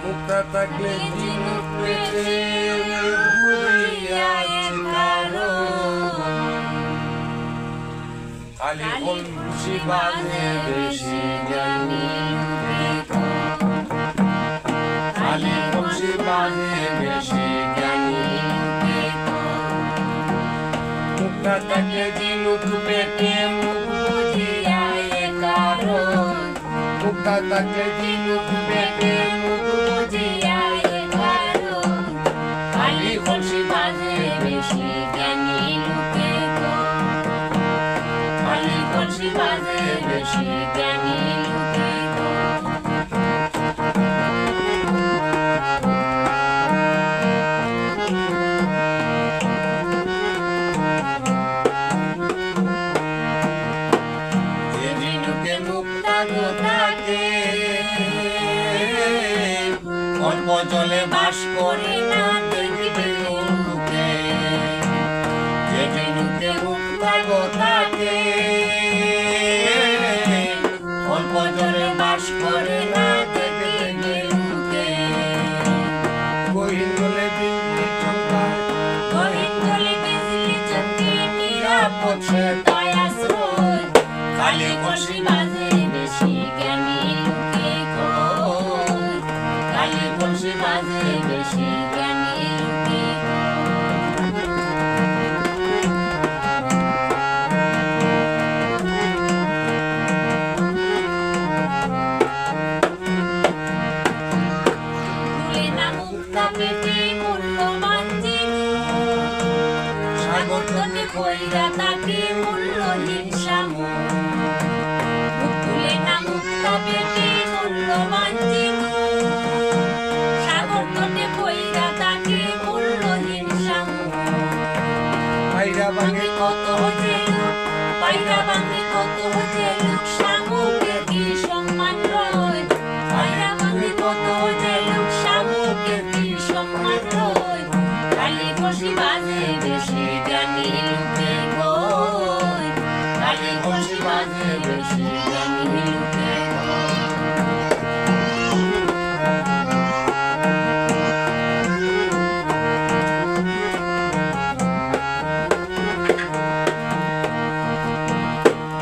মুক্তা থাকলে ঝিনুক পেটে বুঝিয়াছে কারণ খালি বংশী বাজে বেশি জ্ঞানী খালি বংশী বাজে বেশি জ্ঞানী মুক্তা থাকলে ঝিনুক পেটে বুঝিয়াছে কারণ মুক্তা থাকলে ঝিনুক পেটে বুঝিয়াছে কারণ খালি বংশী বাজে বেশি জ্ঞানী লোকে খালি বংশী বাজে বেশি জ্ঞানী লোকে অল্প জলে বাস করে না দেখবে লোকে যে ঝিনুকে মুক্তা থাকে অল্প জলে বাস করে না দেখবে লোকে গহীন জলে বিজলি চমকায় গহীন জলে বিজলি চমকে নিরাপদ সে তাই আশ্রয় খালি বংশী বাজে বেশি জ্ঞানী লোকে খালি বংশী বাজে বেশি জ্ঞানী লোকে তুলে না মুক্তা পেটে মূল্যবান জিনিস সাগর তটে কইরা তাকে মূল্যহীন শামুক তুলে না মুক্তা পেটে মূল্যবান জিনিস সাগর তটে কইরা তাকে মূল্যহীন শামুক পায়রা ভাঙে কত যে লোক পায়রা ভাঙে কত যে লোক শামুকের কি সম্মান রয় পায়রা ভাঙে কত যে লোক শামুকের কি সম্মান রয় খালি বংশী বাজে বেশি জ্ঞানী লোকে কয় খালি বংশী বাজে বেশি জ্ঞানী লোকে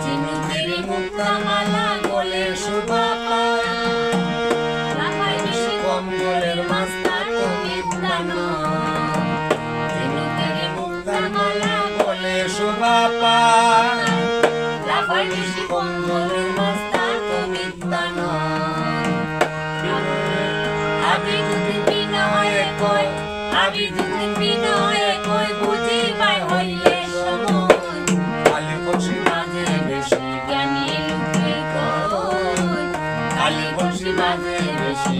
ঝিনুকের মুক্তা মালা গলে শোভা পায় লাফায় বেশি কম জলের মাস্তা তুমি জানো ঝিনুকের মুক্তা মালা গলে শোভা পায় লাফায় বেশি কম জলের মাস্তা তুমি জানো আবি দুদিন বিনয়ে কয় আবি দুদিন বিনয়ে কয় বুঝি পাই হইলে সময় খালি বংশী বাজে বেশি জ্ঞানী লোকে কয় খালি বংশী বাজে বেশি